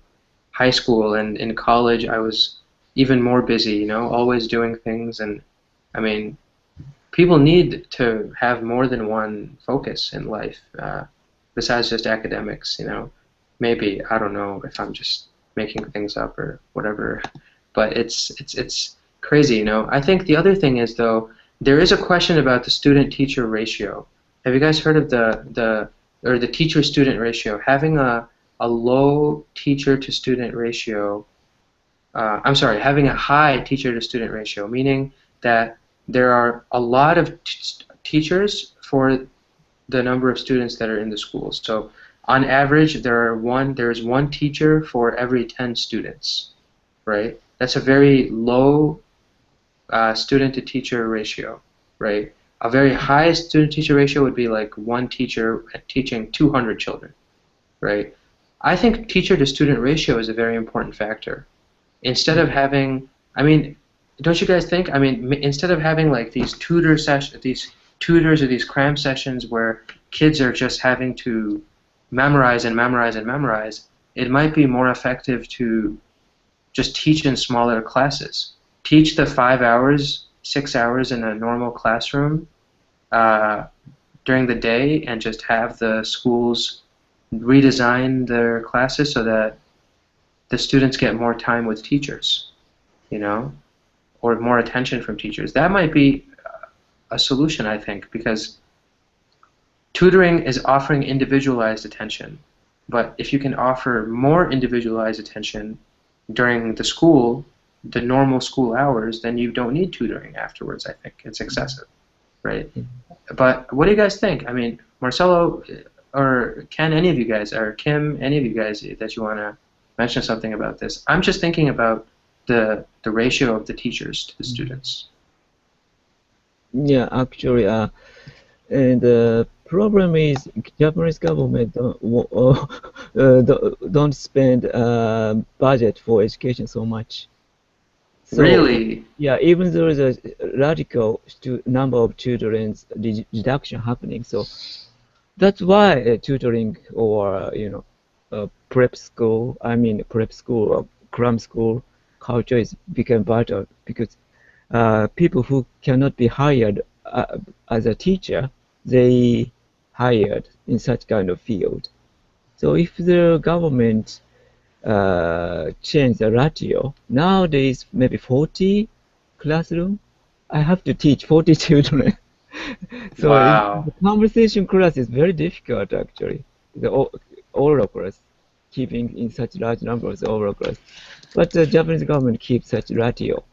high school, and in college I was even more busy, always doing things. And I mean, people need to have more than one focus in life, besides just academics, Maybe, I don't know if I'm just making things up or whatever, but it's crazy, I think the other thing is, though, there is a question about the student-teacher ratio. Have you guys heard of the teacher-student ratio? Having a low teacher-to-student ratio, I'm sorry, having a high teacher-to-student ratio, meaning that there are a lot of teachers for the number of students that are in the schools. So on average, there's one teacher for every 10 students, right? That's a very low student-to-teacher ratio, right? A very high student-teacher ratio would be like one teacher teaching 200 children, right? I think teacher-to-student ratio is a very important factor. Instead of having, I mean, don't you guys think? I mean, instead of having like these tutors or these cram sessions where kids are just having to memorize and memorize and memorize, it might be more effective to just teach in smaller classes. Teach the 5 hours, 6 hours in a normal classroom uh, during the day, and just have the schools redesign their classes so that the students get more time with teachers, you know, or more attention from teachers. That might be a solution, I think, because tutoring is offering individualized attention. But if you can offer more individualized attention during the normal school hours, then you don't need tutoring afterwards, I think. It's excessive, right? But what do you guys think? I mean, Marcelo, or Ken, any of you guys, or Kim, any of you guys that you want to mention something about this? I'm just thinking about the ratio of the teachers to the students. Yeah, actually, and the problem is Japanese government don't spend budget for education so much. So Really? yeah, even though there's a radical number of children's reduction happening, so that's why tutoring or prep school or cram school culture is become vital because people who cannot be hired as a teacher, they hired in such kind of field. So if the government change the ratio, nowadays maybe 40 classroom, I have to teach 40 children. So Wow. the conversation class is very difficult actually. The oral class, keeping in such large numbers oral class. But the Japanese government keeps such ratio.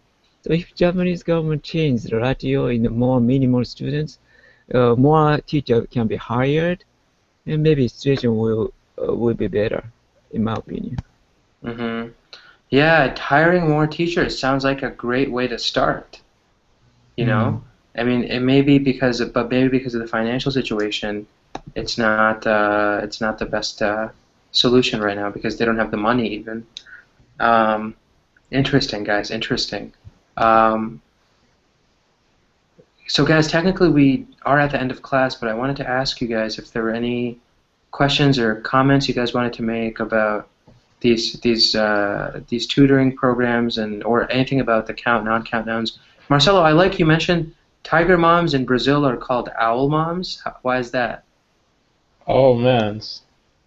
So if Japanese government change the ratio in the more minimal students, more teacher can be hired, and maybe situation will be better, in my opinion. Mm-hmm. Yeah, hiring more teachers sounds like a great way to start, you Mm. know? I mean, but maybe because of the financial situation, it's not the best solution right now because they don't have the money even. Um, Interesting, guys, interesting. Um, so, guys, technically we are at the end of class, but I wanted to ask you guys if there were any questions or comments you guys wanted to make about these tutoring programs and or anything about the count non-count nouns. Marcelo, I like you mentioned tiger moms in Brazil are called owl moms. Why is that? Oh man,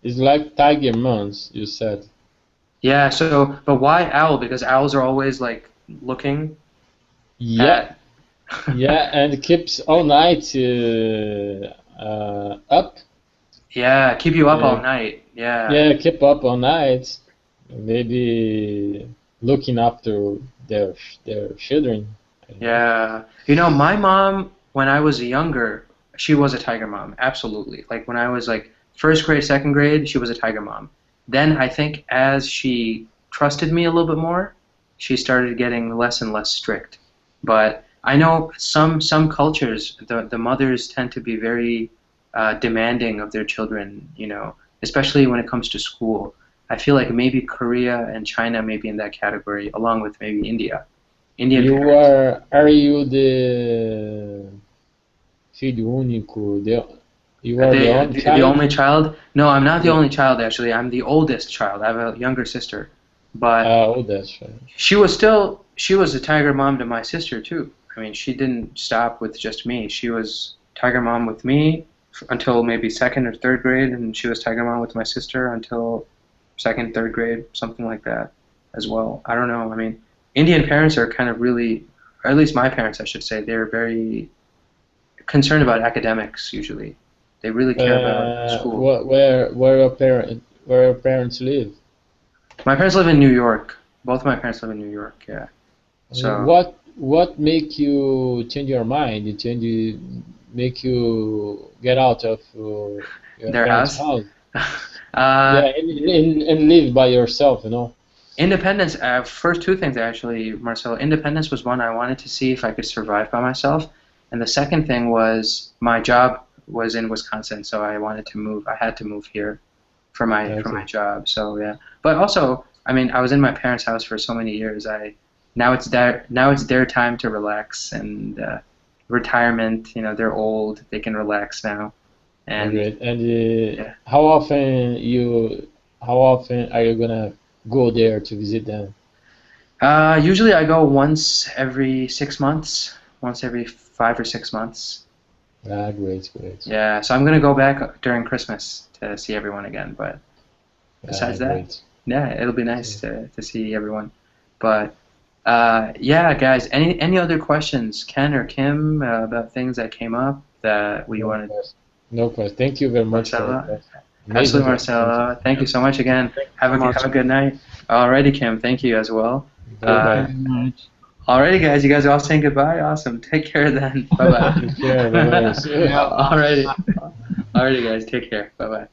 it's like tiger months, you said. Yeah. So, but why owl? Because owls are always like looking Yeah, at. yeah, and it keeps all night up. Yeah, keep you up Uh, all night. Yeah. yeah, keep up all night. Maybe looking after their children. I don't know. Yeah. My mom, when I was younger, she was a tiger mom. Absolutely. Like when I was like first grade, second grade, she was a tiger mom. Then I think as she trusted me a little bit more, she started getting less and less strict. But I know some cultures, the mothers tend to be very demanding of their children, especially when it comes to school. I feel like maybe Korea and China may be in that category, along with maybe India. Indian You parents. are you the filho único? You are the only The child? only child? No, I'm not the Yeah. only child actually. I'm the oldest child. I have a younger sister, but Oh, that's right. she was a tiger mom to my sister too. I mean, she didn't stop with just me. She was tiger mom with me until maybe second or third grade, and she was tiger mom with my sister until second, third grade, something like that as well. I don't know. I mean, Indian parents are kind of really, or at least my parents, I should say, they're very concerned about academics usually. They really care about school. Where your parents live? My parents live in New York. Both my parents live in New York, yeah. So What make you change your mind? Make you get out of your their parents' house. house? uh, Yeah, and live by yourself, you know. Independence, first two things actually, Marcelo. Independence was one I wanted to see if I could survive by myself. And the second thing was my job was in Wisconsin, so I wanted to move. I had to move here for my Okay. job. So yeah. But also, I mean, I was in my parents' house for so many years. Now it's their time to relax and retirement. You know, they're old. They can relax now. And Great. And yeah. how often are you gonna go there to visit them? Usually I go once every 6 months, once every 5 or 6 months. Ah, great, great. Yeah, so I'm gonna go back during Christmas to see everyone again. But Ah, besides that, great. yeah, it'll be nice to see everyone. But yeah, guys, any other questions, Ken or Kim, about things that came up that we No wanted? question. No question. Thank you very much for Marcella? that amazing Absolutely, presentation. Marcella. Thank you so much again. So Have much. a good night. Alrighty, Kim. Thank you as well. Bye Thank you Uh, bye. very much. alrighty, guys. You guys are all saying goodbye. Awesome. Take care then. Bye bye. Take care. Bye bye. See you. Yeah. Alrighty. Alrighty, guys. Take care. Bye bye.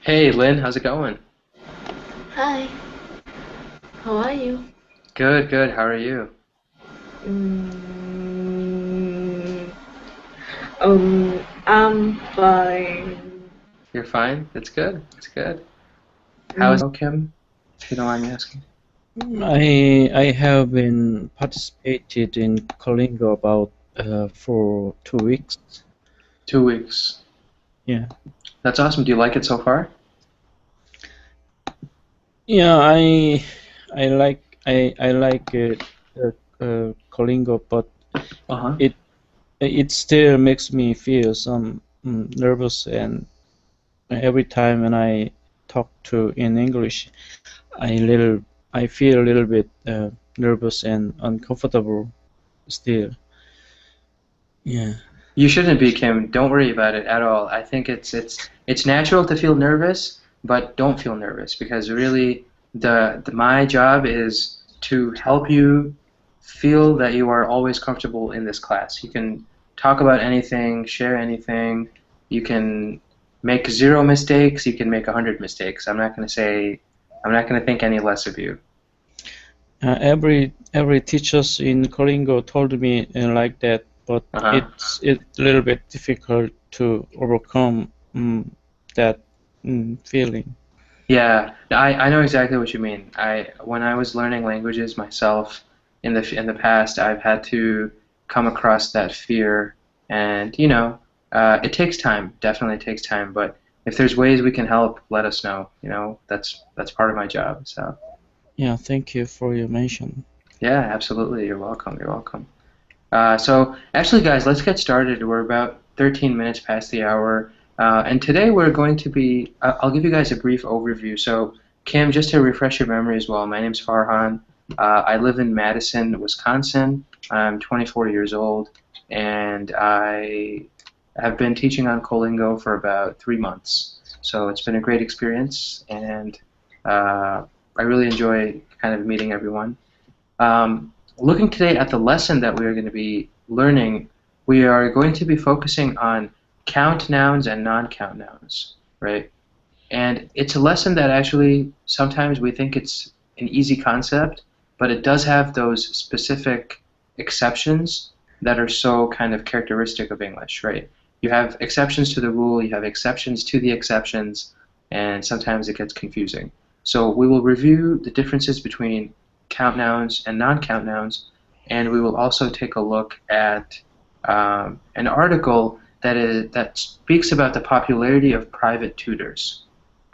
Hey, Lynn. How's it going? Hi, how are you? Good, good. How are you? Mm, I'm fine. You're fine? That's good. That's good. Mm, How's it, Kim? If you don't mind me asking. I have been participated in Kalinga about for 2 weeks. 2 weeks. Yeah. That's awesome. Do you like it so far? Yeah, I like Kalinga, but Uh-huh. it still makes me feel some nervous, and every time when I talk to in English, I feel a little bit nervous and uncomfortable still. Yeah. You shouldn't be, Kim. Don't worry about it at all. I think it's natural to feel nervous, but don't feel nervous because really my job is to help you feel that you are always comfortable in this class. You can talk about anything, share anything. You can make 0 mistakes. You can make 100 mistakes. I'm not going to think any less of you. Every teachers in Kalingo told me like that, but Uh-huh. it's a little bit difficult to overcome that feeling. Yeah, I know exactly what you mean. When I was learning languages myself in the past, I've had to come across that fear, and it takes time. Definitely takes time. But if there's ways we can help, let us know. That's part of my job. So Yeah, thank you for your mention. yeah, absolutely. You're welcome. You're welcome. So actually, guys, let's get started. We're about 13 minutes past the hour, and today we're going to be. I'll give you guys a brief overview. So, Kim, just to refresh your memory as well, my name's Farhan. I live in Madison, Wisconsin. I'm 24 years old, and I have been teaching on Colingo for about 3 months. So it's been a great experience, and I really enjoy kind of meeting everyone. Looking today at the lesson that we are going to be learning, we are going to be focusing on count nouns and non-count nouns, right? And it's a lesson that actually sometimes we think it's an easy concept, but it does have those specific exceptions that are so kind of characteristic of English, right? You have exceptions to the rule, you have exceptions to the exceptions, and sometimes it gets confusing. So we will review the differences between count nouns and non-count nouns, and we will also take a look at an article that speaks about the popularity of private tutors.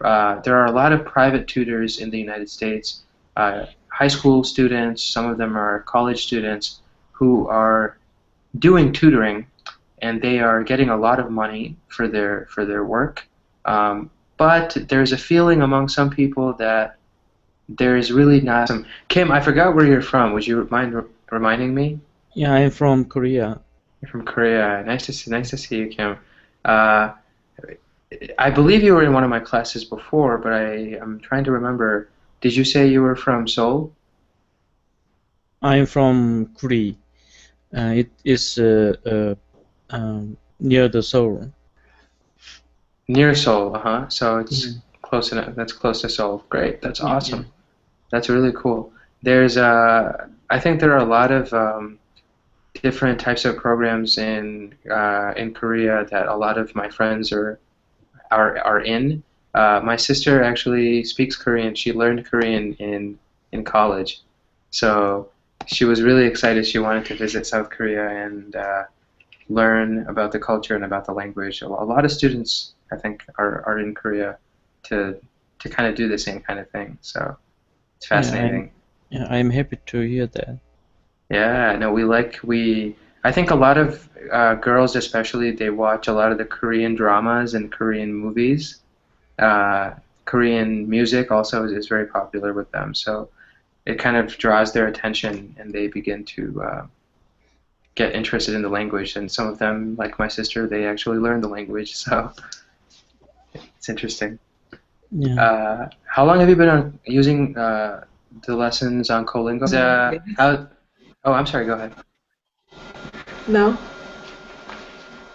There are a lot of private tutors in the United States, high school students, some of them are college students who are doing tutoring, and they are getting a lot of money for their work. But there's a feeling among some people that there is really not some. Kim, I forgot where you're from. Would you mind reminding me? Yeah, I'm from Korea. You're from Korea. Nice to see you, Kim. Uh, I believe you were in one of my classes before, but I'm trying to remember. Did you say you were from Seoul? I'm from Korea. It is near the Seoul. Near Seoul, So it's Yeah. close enough. That's close to Seoul. Great. That's Yeah, awesome. That's really cool. I think there are a lot of different types of programs in Korea that a lot of my friends are in. My sister actually speaks Korean. She learned Korean in college, so she was really excited. She wanted to visit South Korea and learn about the culture and about the language. A lot of students, I think, are in Korea to kind of do the same kind of thing. So it's Yeah, fascinating. I'm happy to hear that. Yeah, no, I think a lot of girls especially, they watch a lot of the Korean dramas and Korean movies. Uh, Korean music also is very popular with them, so it kind of draws their attention and they begin to get interested in the language. And some of them, like my sister, they actually learn the language, so it's interesting. Yeah. How long have you been using the lessons on Colingo? Oh, I'm sorry, go ahead. No.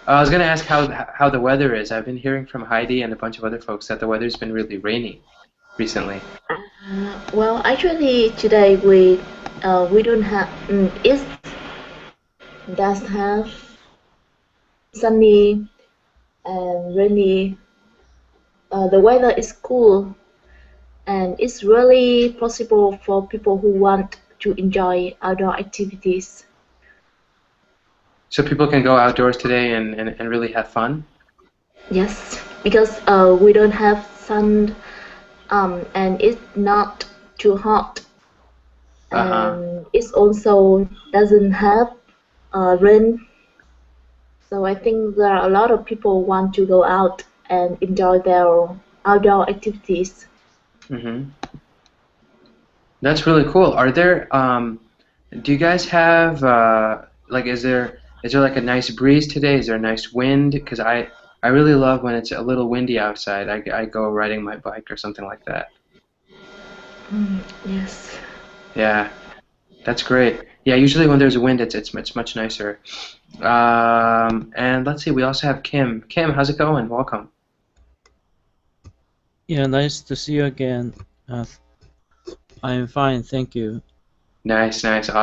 I was going to ask how the weather is. I've been hearing from Heidi and a bunch of other folks that the weather's been really rainy recently. Well, actually, today we don't have. It does have sunny and rainy. The weather is cool, and it's really possible for people who want to enjoy outdoor activities. So people can go outdoors today and really have fun? Yes, because we don't have sun, and it's not too hot, Uh-huh. and it also doesn't have rain. So I think there are a lot of people want to go out and enjoy their outdoor activities. Mm-hmm. That's really cool. Do you guys have like is there like a nice breeze today? Is there a nice wind? Because I really love when it's a little windy outside. I go riding my bike or something like that. Yes. Yeah, that's great. Yeah, usually when there's a wind, it's much nicer. And let's see, we also have Kim. Kim, how's it going? Welcome. Yeah, nice to see you again. I'm fine, thank you. Nice, awesome.